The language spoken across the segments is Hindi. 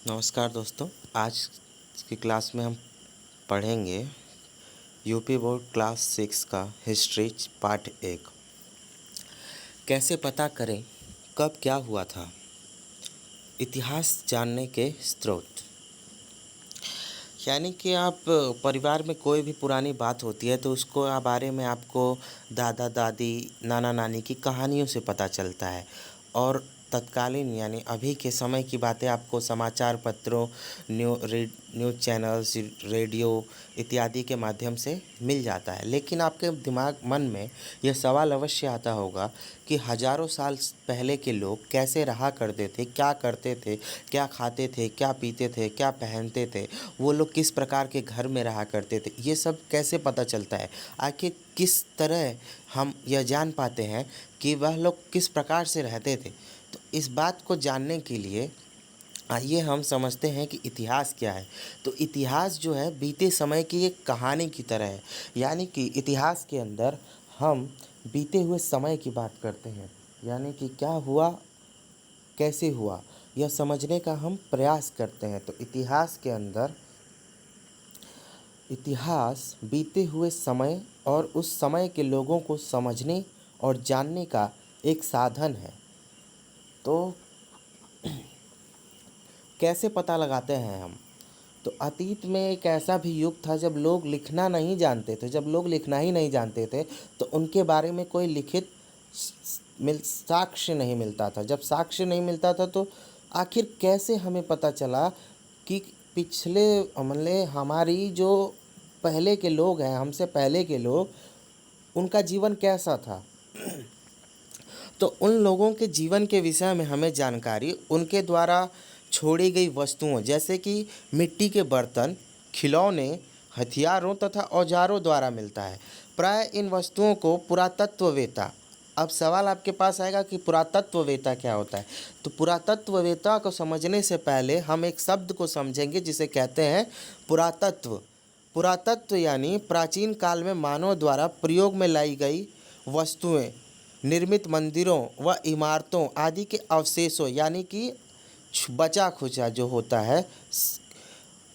नमस्कार दोस्तों। आज की क्लास में हम पढ़ेंगे यूपी बोर्ड क्लास 6 का हिस्ट्री पार्ट 1। कैसे पता करें कब क्या हुआ था। इतिहास जानने के स्रोत। यानी कि आप परिवार में कोई भी पुरानी बात होती है तो उसको बारे में आपको दादा दादी नाना नानी की कहानियों से पता चलता है। और तत्कालीन यानी अभी के समय की बातें आपको समाचार पत्रों, न्यूज़ चैनल्स, रेडियो इत्यादि के माध्यम से मिल जाता है। लेकिन आपके मन में यह सवाल अवश्य आता होगा कि हजारों साल पहले के लोग कैसे रहा करते थे, क्या करते थे, क्या खाते थे, क्या पीते थे, क्या पहनते थे, वो लोग किस प्रकार के घर में रहा करते थे, ये सब कैसे पता चलता है। आखिर किस तरह हम यह जान पाते हैं कि वह लोग किस प्रकार से रहते थे। तो इस बात को जानने के लिए आइए हम समझते हैं कि इतिहास क्या है। तो इतिहास जो है बीते समय की एक कहानी की तरह है। यानी कि इतिहास के अंदर हम बीते हुए समय की बात करते हैं। यानी कि क्या हुआ, कैसे हुआ, यह समझने का हम प्रयास करते हैं। तो इतिहास बीते हुए समय और उस समय के लोगों को समझने और जानने का एक साधन है। तो कैसे पता लगाते हैं हम। तो अतीत में एक ऐसा भी युग था जब लोग लिखना नहीं जानते थे। जब लोग लिखना ही नहीं जानते थे तो उनके बारे में कोई लिखित साक्ष्य नहीं मिलता था। जब साक्ष्य नहीं मिलता था तो आखिर कैसे हमें पता चला कि पिछले मतलब हमारी जो पहले के लोग हैं, हमसे पहले के लोग, उनका जीवन कैसा था। तो उन लोगों के जीवन के विषय में हमें जानकारी उनके द्वारा छोड़ी गई वस्तुओं जैसे कि मिट्टी के बर्तन, खिलौने, हथियारों तथा औजारों द्वारा मिलता है। प्राय इन वस्तुओं को पुरातत्ववेत्ता, अब सवाल आपके पास आएगा कि पुरातत्ववेत्ता क्या होता है। तो पुरातत्ववेत्ता को समझने से पहले हम एक शब्द को समझेंगे जिसे कहते हैं पुरातत्व। पुरातत्व यानी प्राचीन काल में मानव द्वारा प्रयोग में लाई गई वस्तुएं, निर्मित मंदिरों व इमारतों आदि के अवशेषों यानी कि बचा खुचा जो होता है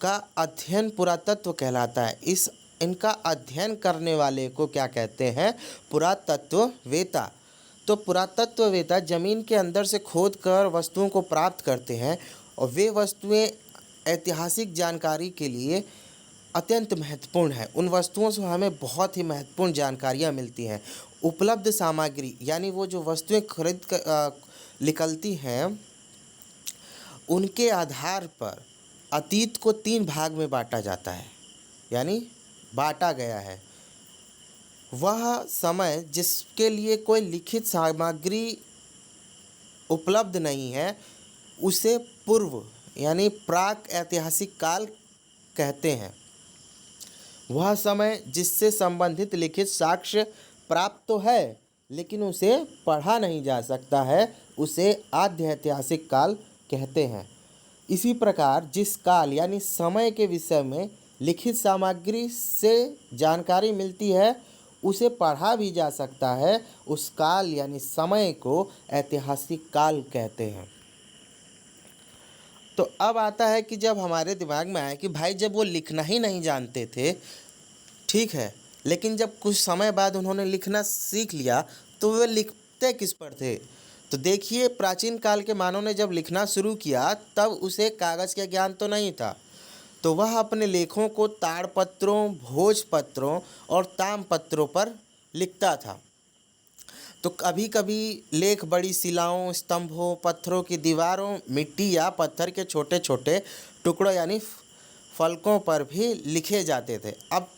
का अध्ययन पुरातत्व कहलाता है। इनका अध्ययन करने वाले को क्या कहते हैं? पुरातत्ववेत्ता। तो पुरातत्ववेत्ता जमीन के अंदर से खोद कर वस्तुओं को प्राप्त करते हैं और वे वस्तुएं ऐतिहासिक जानकारी के लिए अत्यंत महत्वपूर्ण है। उन वस्तुओं से हमें बहुत ही महत्वपूर्ण जानकारियाँ मिलती हैं। उपलब्ध सामग्री यानी वो जो वस्तुएं खरीद कर निकलती हैं, उनके आधार पर अतीत को 3 भाग में बांटा जाता है। यानी बांटा गया है वह समय जिसके लिए कोई लिखित सामग्री उपलब्ध नहीं है, उसे पूर्व यानी प्राक ऐतिहासिक काल कहते हैं। वह समय जिससे संबंधित लिखित साक्ष्य प्राप्त तो है लेकिन उसे पढ़ा नहीं जा सकता है, उसे आद्य ऐतिहासिक काल कहते हैं। इसी प्रकार जिस काल यानी समय के विषय में लिखित सामग्री से जानकारी मिलती है, उसे पढ़ा भी जा सकता है, उस काल यानी समय को ऐतिहासिक काल कहते हैं। तो अब आता है कि जब हमारे दिमाग में आया कि भाई जब वो लिखना ही नहीं जानते थे, ठीक है, लेकिन जब कुछ समय बाद उन्होंने लिखना सीख लिया तो वे लिखते किस पर थे। तो देखिए, प्राचीन काल के मानव ने जब लिखना शुरू किया तब उसे कागज़ का ज्ञान तो नहीं था। तो वह अपने लेखों को ताड़पत्रों, भोजपत्रों और ताम्रपत्रों पर लिखता था। तो कभी कभी लेख बड़ी शिलाओं, स्तंभों, पत्थरों की दीवारों, मिट्टी या पत्थर के छोटे छोटे टुकड़ों यानी फलकों पर भी लिखे जाते थे। अब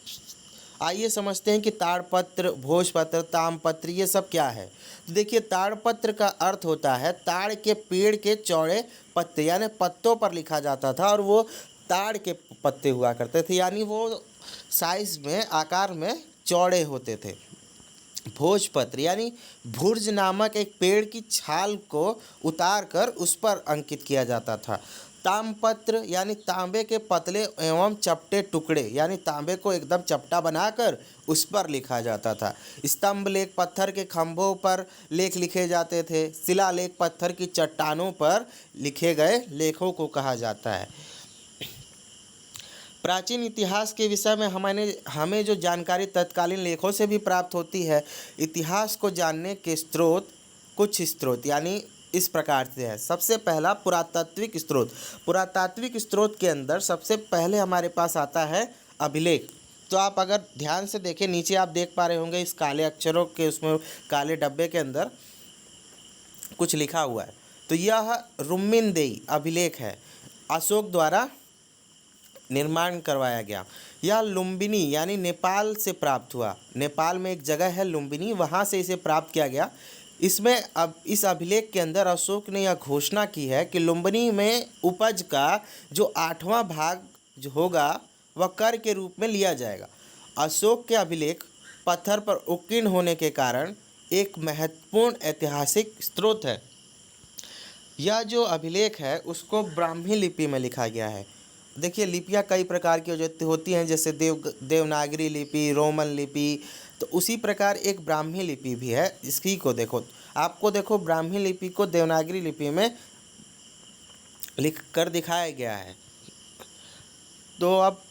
आइए समझते हैं कि ताड़पत्र, भोजपत्र, ताम्रपत्र ये सब क्या है। तो देखिए, ताड़पत्र का अर्थ होता है ताड़ के पेड़ के चौड़े पत्ते, यानी पत्तों पर लिखा जाता था और वो ताड़ के पत्ते हुआ करते थे, यानी वो साइज में, आकार में चौड़े होते थे। भोजपत्र यानी भुर्ज नामक एक पेड़ की छाल को उतार कर उस पर अंकित किया जाता था। ताम्रपत्र यानी तांबे के पतले एवं चपटे टुकड़े, यानी तांबे को एकदम चपटा बनाकर उस पर लिखा जाता था। स्तंभ लेख, पत्थर के खंभों पर लेख लिखे जाते थे। शिलालेख, पत्थर की चट्टानों पर लिखे गए लेखों को कहा जाता है। प्राचीन इतिहास के विषय में हमें जो जानकारी तत्कालीन लेखों से भी प्राप्त होती है। इतिहास को जानने के कुछ स्रोत यानी इस प्रकार से है। सबसे पहला पुरातात्विक स्रोत। पुरातात्विक स्रोत के अंदर सबसे पहले हमारे पास आता है अभिलेख। तो आप अगर ध्यान से देखें, नीचे आप देख पा रहे होंगे इस काले अक्षरों के उसमें काले डब्बे के अंदर कुछ लिखा हुआ है। तो यह रुम्मिनदेई अभिलेख है, अशोक द्वारा निर्माण करवाया गया। यह लुम्बिनी यानी नेपाल से प्राप्त हुआ। नेपाल में एक जगह है लुम्बिनी, वहाँ से इसे प्राप्त किया गया। इसमें अब इस अभिलेख के अंदर अशोक ने यह घोषणा की है कि लुम्बिनी में उपज का जो 8वां भाग जो होगा वह कर के रूप में लिया जाएगा। अशोक के अभिलेख पत्थर पर उत्कीर्ण होने के कारण एक महत्वपूर्ण ऐतिहासिक स्रोत है। यह जो अभिलेख है उसको ब्राह्मी लिपि में लिखा गया है। देखिए, लिपियाँ कई प्रकार की होती हैं, जैसे देवनागरी लिपि, रोमन लिपि। तो उसी प्रकार एक ब्राह्मी लिपि भी है। इसी को देखो ब्राह्मी लिपि को देवनागरी लिपि में लिख कर दिखाया गया है। तो अब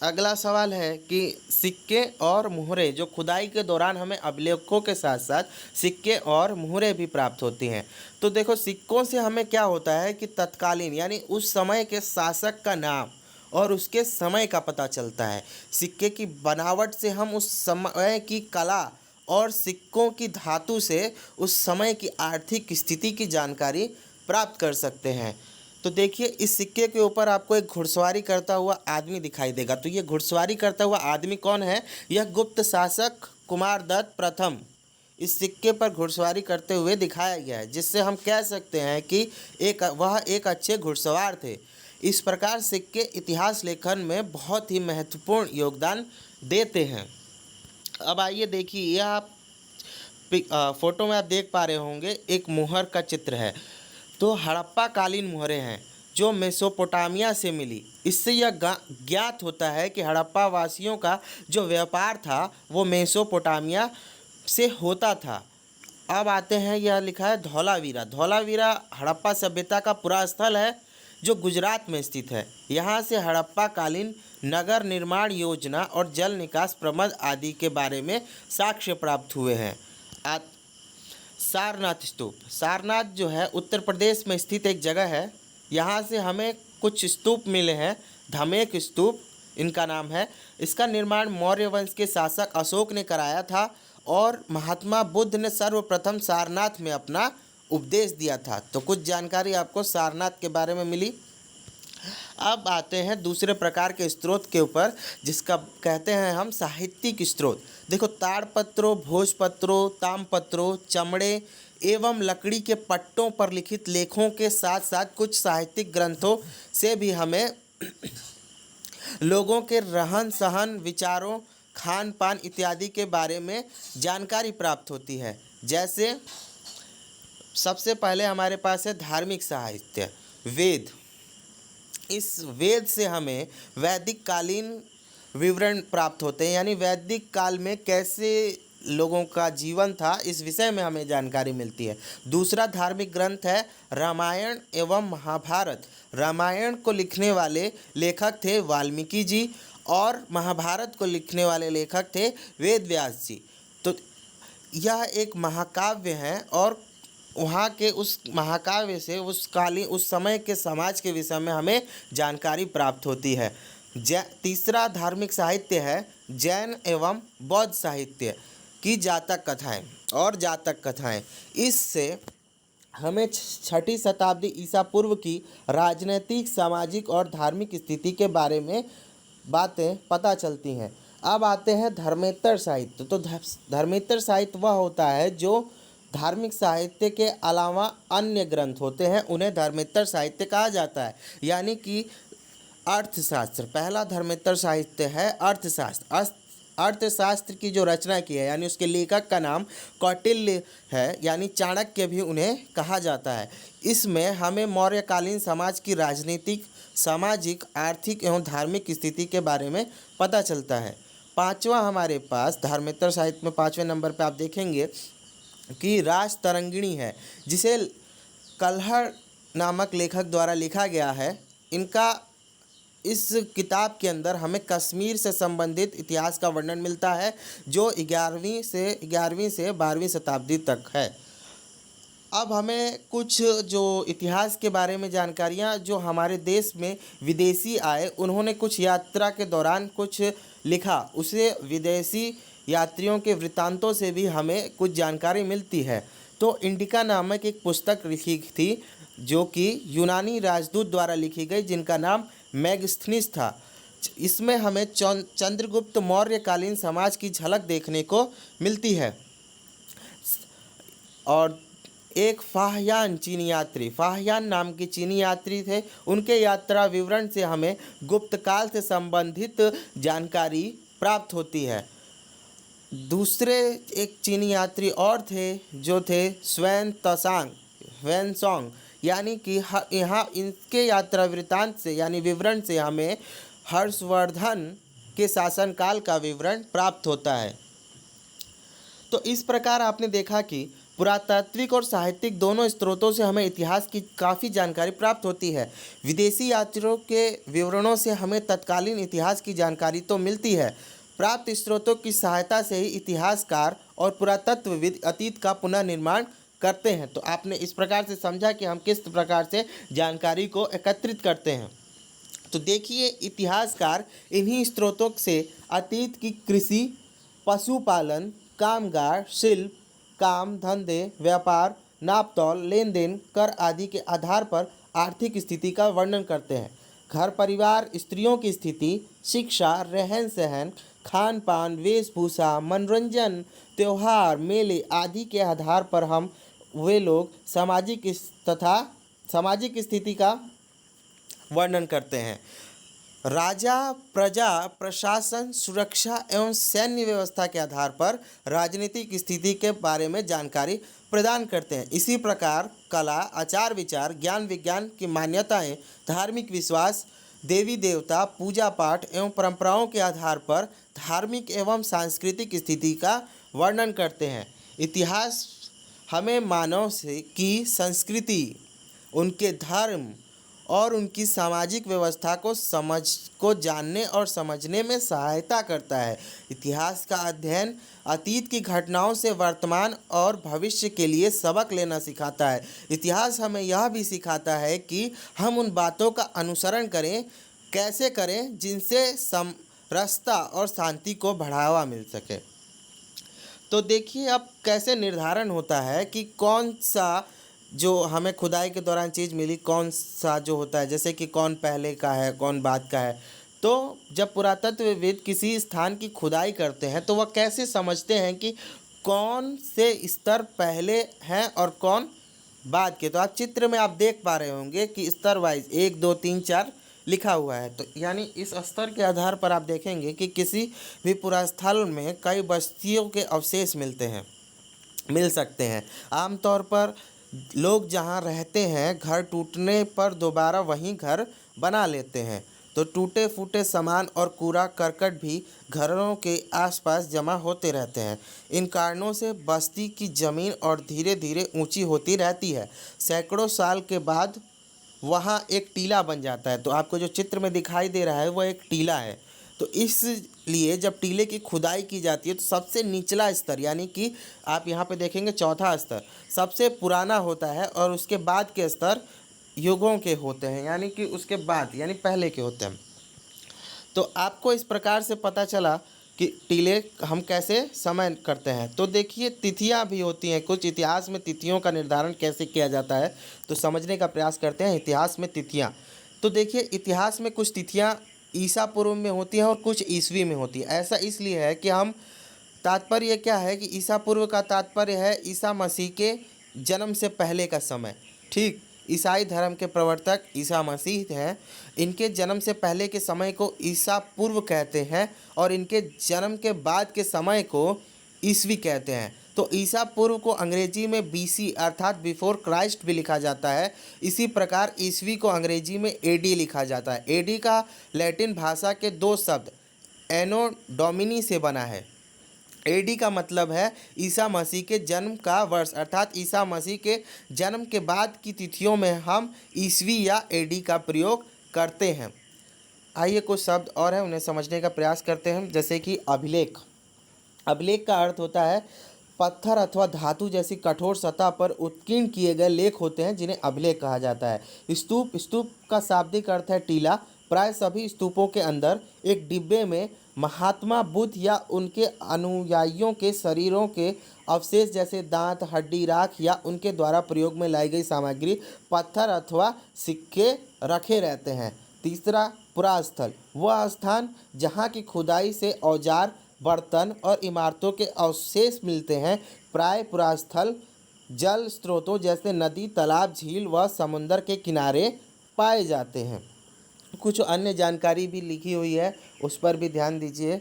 अगला सवाल है कि सिक्के और मुहरे, जो खुदाई के दौरान हमें अभिलेखों के साथ साथ सिक्के और मुहरे भी प्राप्त होती हैं। तो देखो, सिक्कों से हमें क्या होता है कि तत्कालीन यानी उस समय के शासक का नाम और उसके समय का पता चलता है। सिक्के की बनावट से हम उस समय की कला और सिक्कों की धातु से उस समय की आर्थिक स्थिति की जानकारी प्राप्त कर सकते हैं। तो देखिए, इस सिक्के के ऊपर आपको एक घुड़सवारी करता हुआ आदमी दिखाई देगा। तो ये घुड़सवारी करता हुआ आदमी कौन है? यह गुप्त शासक कुमारदत्त प्रथम इस सिक्के पर घुड़सवारी करते हुए दिखाया गया है, जिससे हम कह सकते हैं कि वह एक अच्छे घुड़सवार थे। इस प्रकार सिक्के इतिहास लेखन में बहुत ही महत्वपूर्ण योगदान देते हैं। अब आइए देखिए, यह आप फोटो में आप देख पा रहे होंगे एक मुहर का चित्र है। तो हड़प्पा कालीन मुहरें हैं जो मेसोपोटामिया से मिली। इससे यह ज्ञात होता है कि हड़प्पा वासियों का जो व्यापार था वो मेसोपोटामिया से होता था। अब आते हैं, यह लिखा है धौलावीरा। धौलावीरा हड़प्पा सभ्यता का पुरा स्थल है जो गुजरात में स्थित है। यहाँ से हड़प्पा कालीन नगर निर्माण योजना और जल निकास प्रबंध आदि के बारे में साक्ष्य प्राप्त हुए हैं। सारनाथ स्तूप। सारनाथ जो है उत्तर प्रदेश में स्थित एक जगह है। यहाँ से हमें कुछ स्तूप मिले हैं। धमेक स्तूप इनका नाम है। इसका निर्माण मौर्य वंश के शासक अशोक ने कराया था और महात्मा बुद्ध ने सर्वप्रथम सारनाथ में अपना उपदेश दिया था। तो कुछ जानकारी आपको सारनाथ के बारे में मिली। अब आते हैं दूसरे प्रकार के स्रोत के ऊपर, जिसका कहते हैं हम साहित्यिक स्रोत। देखो, ताड़पत्रों, भोजपत्रों, ताम्रपत्रों, चमड़े एवं लकड़ी के पट्टों पर लिखित लेखों के साथ साथ कुछ साहित्यिक ग्रंथों से भी हमें लोगों के रहन सहन, विचारों, खान पान इत्यादि के बारे में जानकारी प्राप्त होती है। जैसे सबसे पहले हमारे पास है धार्मिक साहित्य, वेद। इस वेद से हमें वैदिक कालीन विवरण प्राप्त होते हैं, यानी वैदिक काल में कैसे लोगों का जीवन था, इस विषय में हमें जानकारी मिलती है। दूसरा धार्मिक ग्रंथ है रामायण एवं महाभारत। रामायण को लिखने वाले लेखक थे वाल्मीकि जी और महाभारत को लिखने वाले लेखक थे वेद व्यास जी। तो यह एक महाकाव्य है और वहाँ के उस महाकाव्य से उस समय के समाज के विषय में हमें जानकारी प्राप्त होती है। तीसरा धार्मिक साहित्य है जैन एवं बौद्ध साहित्य की जातक कथाएं। इससे हमें 6ठी शताब्दी ईसा पूर्व की राजनीतिक, सामाजिक और धार्मिक स्थिति के बारे में बातें पता चलती हैं। अब आते हैं धर्मेतर साहित्य। तो धर्मेतर साहित्य वह होता है जो धार्मिक साहित्य के अलावा अन्य ग्रंथ होते हैं, उन्हें धर्मेतर साहित्य कहा जाता है। यानी कि अर्थशास्त्र, पहला धर्मेतर साहित्य है अर्थशास्त्र। अर्थशास्त्र की जो रचना की है, यानी उसके लेखक का नाम कौटिल्य है, यानी चाणक्य भी उन्हें कहा जाता है। इसमें हमें मौर्यकालीन समाज की राजनीतिक, सामाजिक, आर्थिक एवं धार्मिक स्थिति के बारे में पता चलता है। पांचवा हमारे पास धर्मेतर साहित्य में 5वें नंबर पे आप देखेंगे कि राज तरंगिणी है, जिसे कल्हड़ नामक लेखक द्वारा लिखा गया है। इनका इस किताब के अंदर हमें कश्मीर से संबंधित इतिहास का वर्णन मिलता है, जो 11वीं से 12वीं शताब्दी तक है। अब हमें कुछ जो इतिहास के बारे में जानकारियाँ, जो हमारे देश में विदेशी आए, उन्होंने कुछ यात्रा के दौरान कुछ लिखा, उसे विदेशी यात्रियों के वृत्तांतों से भी हमें कुछ जानकारी मिलती है। तो इंडिका नामक एक पुस्तक लिखी थी, जो कि यूनानी राजदूत द्वारा लिखी गई, जिनका नाम मैगस्थनीस था। इसमें हमें चंद्रगुप्त मौर्यकालीन समाज की झलक देखने को मिलती है। और एक फाहियान नाम की चीनी यात्री थे, उनके यात्रा विवरण से हमें गुप्त काल से संबंधित जानकारी प्राप्त होती है। दूसरे एक चीनी यात्री और थे, जो थे वेनसोंग, यानी कि यहाँ इनके यात्रा वृत्तांत से, यानी विवरण से हमें हर्षवर्धन के शासनकाल का विवरण प्राप्त होता है। तो इस प्रकार आपने देखा कि पुरातात्विक और साहित्यिक दोनों स्रोतों से हमें इतिहास की काफ़ी जानकारी प्राप्त होती है। विदेशी यात्रियों के विवरणों से हमें तत्कालीन इतिहास की जानकारी तो मिलती है। प्राप्त स्रोतों की सहायता से ही इतिहासकार और पुरातत्वविद अतीत का पुनर्निर्माण करते हैं। तो आपने इस प्रकार से समझा कि हम किस प्रकार से जानकारी को एकत्रित करते हैं। तो देखिए, इतिहासकार इन्हीं स्रोतों से अतीत की कृषि, पशुपालन, कामगार, शिल्प, काम धंधे, व्यापार, नापतोल, लेन देन, कर आदि के आधार पर आर्थिक स्थिति का वर्णन करते हैं। घर परिवार, स्त्रियों की स्थिति, शिक्षा, रहन सहन, खान पान, वेशभूषा, मनोरंजन, त्योहार, मेले आदि के आधार पर हम वे लोग सामाजिक स्थिति का वर्णन करते हैं। राजा, प्रजा, प्रशासन, सुरक्षा एवं सैन्य व्यवस्था के आधार पर राजनीतिक स्थिति के बारे में जानकारी प्रदान करते हैं। इसी प्रकार कला, आचार विचार, ज्ञान विज्ञान की मान्यताएं, धार्मिक विश्वास, देवी देवता, पूजा पाठ एवं परंपराओं के आधार पर धार्मिक एवं सांस्कृतिक स्थिति का वर्णन करते हैं। इतिहास हमें मानव की संस्कृति, उनके धर्म और उनकी सामाजिक व्यवस्था को जानने और समझने में सहायता करता है। इतिहास का अध्ययन अतीत की घटनाओं से वर्तमान और भविष्य के लिए सबक लेना सिखाता है। इतिहास हमें यह भी सिखाता है कि हम उन बातों का अनुसरण कैसे करें जिनसे समरसता और शांति को बढ़ावा मिल सके। तो देखिए, अब कैसे निर्धारण होता है कि कौन सा जो हमें खुदाई के दौरान चीज़ मिली, कौन सा जो होता है, जैसे कि कौन पहले का है, कौन बाद का है। तो जब पुरातत्वविद किसी स्थान की खुदाई करते हैं, तो वह कैसे समझते हैं कि कौन से स्तर पहले हैं और कौन बाद के। तो आप चित्र में आप देख पा रहे होंगे कि स्तर वाइज 1 2 3 4 लिखा हुआ है। तो यानी इस स्तर के आधार पर आप देखेंगे कि किसी भी पुरास्थल में कई बस्तियों के अवशेष मिल सकते हैं। आमतौर पर लोग जहाँ रहते हैं, घर टूटने पर दोबारा वहीं घर बना लेते हैं। तो टूटे फूटे सामान और कूड़ा करकट भी घरों के आसपास जमा होते रहते हैं। इन कारणों से बस्ती की ज़मीन और धीरे धीरे ऊंची होती रहती है। सैकड़ों साल के बाद वहाँ एक टीला बन जाता है। तो आपको जो चित्र में दिखाई दे रहा है वह एक टीला है। तो इसलिए जब टीले की खुदाई की जाती है, तो सबसे निचला स्तर, यानी कि आप यहाँ पे देखेंगे चौथा स्तर सबसे पुराना होता है, और उसके बाद के स्तर युगों के होते हैं, यानी कि उसके बाद यानी पहले के होते हैं। तो आपको इस प्रकार से पता चला कि टीले हम कैसे समय करते हैं। तो देखिए, तिथियां भी होती हैं कुछ। इतिहास में तिथियों का निर्धारण कैसे किया जाता है, तो समझने का प्रयास करते हैं इतिहास में तिथियां। तो देखिए, इतिहास में कुछ तिथियां ईसा पूर्व में होती हैं और कुछ ईसवी में होती है। ऐसा इसलिए है कि हम तात्पर्य क्या है कि ईसा पूर्व का तात्पर्य है ईसा मसीह के जन्म से पहले का समय, ठीक। ईसाई धर्म के प्रवर्तक ईसा मसीह हैं। इनके जन्म से पहले के समय को ईसा पूर्व कहते हैं और इनके जन्म के बाद के समय को ईसवी कहते हैं। तो ईसा पूर्व को अंग्रेजी में बीसी अर्थात बिफोर क्राइस्ट भी लिखा जाता है। इसी प्रकार ईसवी को अंग्रेजी में एडी लिखा जाता है। एडी का लैटिन भाषा के दो शब्द एनो डोमिनी से बना है। एडी का मतलब है ईसा मसीह के जन्म का वर्ष, अर्थात ईसा मसीह के जन्म के बाद की तिथियों में हम ईसवी या एडी का प्रयोग करते हैं। आइए कुछ शब्द और हैं, उन्हें समझने का प्रयास करते हैं। जैसे कि अभिलेख। अभिलेख का अर्थ होता है पत्थर अथवा धातु जैसी कठोर सतह पर उत्कीर्ण किए गए लेख होते हैं, जिन्हें अभिलेख कहा जाता है। स्तूप। स्तूप का शाब्दिक अर्थ है टीला। प्राय सभी स्तूपों के अंदर एक डिब्बे में महात्मा बुद्ध या उनके अनुयायियों के शरीरों के अवशेष जैसे दांत, हड्डी, राख या उनके द्वारा प्रयोग में लाई गई सामग्री, पत्थर अथवा सिक्के रखे रहते हैं। तीसरा, पुरास्थल। वह स्थान जहाँ की खुदाई से औजार, बर्तन और इमारतों के अवशेष मिलते हैं। प्राय पुरास्थल जल स्रोतों जैसे नदी, तालाब, झील व समुद्र के किनारे पाए जाते हैं। कुछ अन्य जानकारी भी लिखी हुई है, उस पर भी ध्यान दीजिए।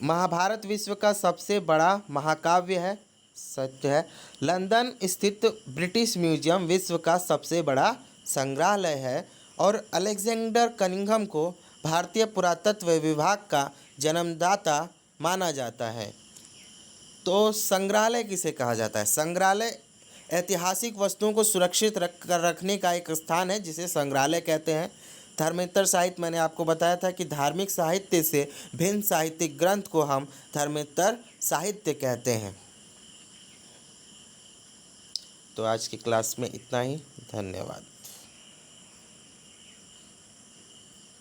महाभारत विश्व का सबसे बड़ा महाकाव्य है, सत्य है। लंदन स्थित ब्रिटिश म्यूजियम विश्व का सबसे बड़ा संग्रहालय है। और अलेक्जेंडर कनिंघम को भारतीय पुरातत्व विभाग का जन्मदाता माना जाता है। तो संग्रहालय किसे कहा जाता है? संग्रहालय ऐतिहासिक वस्तुओं को सुरक्षित रखने का एक स्थान है, जिसे संग्रहालय कहते हैं। धर्मेतर साहित्य, मैंने आपको बताया था कि धार्मिक साहित्य से भिन्न साहित्यिक ग्रंथ को हम धर्मेतर साहित्य कहते हैं। तो आज की क्लास में इतना ही। धन्यवाद।